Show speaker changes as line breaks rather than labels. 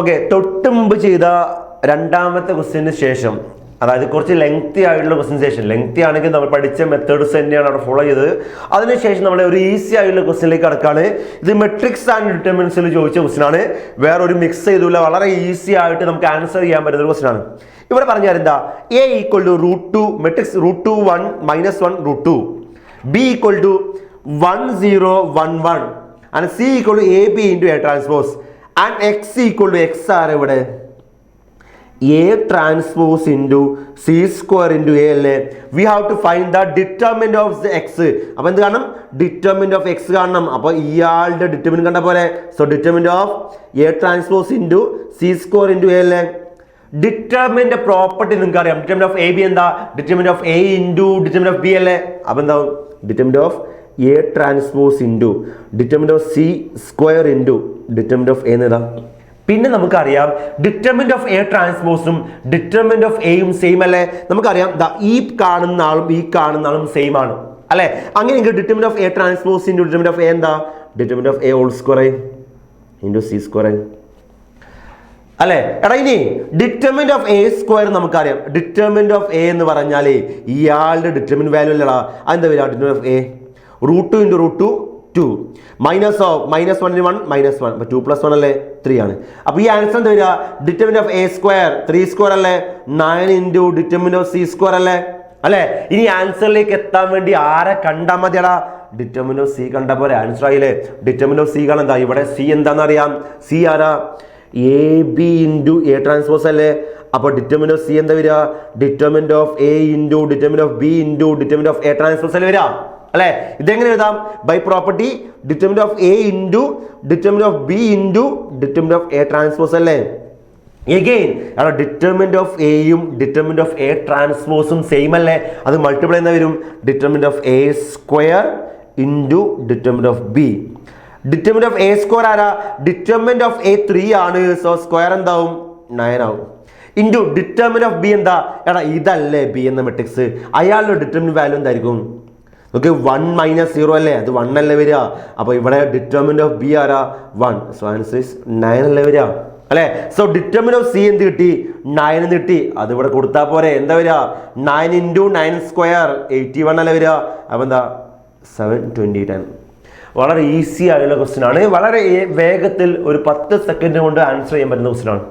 Okay, തൊട്ട് മുമ്പ് ചെയ്ത രണ്ടാമത്തെ ക്വസ്റ്റ്യന് ശേഷം, അതായത് കുറച്ച് ലെങ്തി ആയിട്ടുള്ള ക്വസ്റ്റ്യൻ ശേഷം, ലെങ്തി ആണെങ്കിൽ നമ്മൾ പഠിച്ച മെത്തേഡ്സ് തന്നെയാണ് അവിടെ ഫോളോ ചെയ്തത്. അതിനുശേഷം നമ്മൾ ഒരു ഈസി ആയിട്ടുള്ള ക്വസ്റ്റ്യനിലേക്ക് കടക്കാണ്. ഇത് മെട്രിക്സ് ആൻഡ് ഡിറ്റർമിനൻസിൽ ചോദിച്ച ക്വസ്റ്റ്യൻ ആണ്. വേറെ ഒരു മിക്സ് ചെയ്തില്ല, വളരെ ഈസി ആയിട്ട് നമുക്ക് ആൻസർ ചെയ്യാൻ പറ്റുന്ന ഒരു ക്വസ്റ്റ്യൻ ആണ്. ഇവിടെ പറഞ്ഞാൽ എന്താ, A equal to √2 matrix √2 1 -1 √2, B equal to 1 0 1 1 and C equal to AB into A transpose and X equal to X ആണ് ഇവിടെ A transpose into C square into A അല്ലേ. We have to find the determinant of the X. അപ്പോൾ എന്ത് കാണണം, determinant of X കാണണം. അപ്പോൾ ഇയാളുടെ determinant കണ്ട പോലെ, so determinant of A transpose into C square into A അല്ലേ. ഡിറ്റർമിനന്റ് പ്രോപ്പർട്ടി നിങ്ങൾക്ക് അറിയാം. ഡിറ്റർമിനന്റ് ഓഫ് AB എന്താ, determinant of A into determinant of B അല്ലേ. അപ്പോൾ എന്താവും, determinant of A transpose into determinant of C square into determinant of A എന്നതാ. പിന്നെ നമുക്കറിയാം ഡിറ്റർമിനന്റ് ഓഫ് A ട്രാൻസ്പോസും ഡിറ്റർമിനന്റ് ഓഫ് എയും സെയിം അല്ലേ. നമുക്കറിയാം ഈ കാണുന്ന ആളും ഈ കാണുന്ന ആളും സെയിം ആണ് അല്ലെ. അങ്ങനെയെങ്കിൽ determinant of A transpose into determinant of A എന്താ, determinant of A whole square into C square അല്ലെ. എടാ ഇനി ഡിറ്റർമിനന്റ് ഓഫ് A സ്ക്വയർ നമുക്കറിയാം. ഡിറ്റർമിനന്റ് ഓഫ് A എന്ന് പറഞ്ഞാൽ ഇയാളുടെ ഡിറ്റർമിനന്റ് വാല്യൂ അല്ലടാ. അതെന്താ വരിക, determinant of A √2 into √2 2 minus of -1 1 -1 അപ്പോൾ 2 + 1 അല്ലേ 3 ആണ്. അപ്പോൾ ഈ ആൻസർ എന്താ വരിക, determinant of A square 3 square അല്ലേ 9 into determinant of C square അല്ലേ അല്ലേ. ഇനി ആൻസറിലേക്ക് എത്താൻ വേണ്ടി ആരെ കണ്ടാൽ മതിയടാ, ഡിറ്റർമിനന്റ് ഓഫ് C കണ്ട പോലെ ആൻസർ ആയില്ലേ. ഡിറ്റർമിനന്റ് ഓഫ് C കാണാൻ ഇവിടെ C എന്താണെന്ന് അറിയാം. C ആരാ, AB ഇൻറ്റു A ട്രാൻസ്പോസ് അല്ലേ. അപ്പോൾ ഡിറ്റർമിനന്റ് ഓഫ് C എന്താ വരിക, determinant of A into determinant of B into determinant of A transpose അല്ലേ വരിക അല്ലെ. ഇതെങ്ങനെ എഴുതാം, by property determinant of A into determinant of B into determinant of A transpose അല്ലേ. എഗെയിൻ അവിടെ ഡിറ്റർമിനന്റ് ഓഫ് എയും ഡിറ്റർമിനന്റ് ഓഫ് A ട്രാൻസ്പോസും same അല്ലേ. അത് മൾട്ടിപ്ലൈ എന്താ വരും, determinant of A square into determinant of B. Determinant of A square ആരാ, determinant of A 3 ആണ്. സോ സ്ക്വയർ എന്താവും, 9 ആവും. ഇൻറ്റു ഡിറ്റർമിനന്റ് ഓഫ് B എന്താ, എടാ ഇതല്ലേ B എന്ന മെട്രിക്സ്. അയാളുടെ ഡിറ്റർമിനന്റ് വാല്യൂ എന്തായിരിക്കും, ഓക്കെ 1 - 0 അല്ലേ, അത് 1 അല്ലേ വരിക. അപ്പോൾ ഇവിടെ ഡിറ്റർമിനന്റ് ഓഫ് B ആരാ 1, സോ ആൻസർ ഈസ് 9 അല്ലേ വരിക അല്ലേ. സോ ഡിറ്റർമിനന്റ് ഓഫ് C എന്ത് കിട്ടി, 9 എന്ന് കിട്ടി. അത് ഇവിടെ കൊടുത്താൽ പോരെ, എന്താ വരിക 9 ഇൻറ്റു 9 സ്ക്വയർ 81 അല്ലേ വരിക. അപ്പോൾ എന്താ 720 വളരെ ഈസി ആയുള്ള ക്വസ്റ്റ്യൻ ആണ്. വളരെ വേഗത്തിൽ ഒരു 10 സെക്കൻഡ് കൊണ്ട് ആൻസർ ചെയ്യാൻ പറ്റുന്ന ക്വസ്റ്റ്യൻ ആണ്.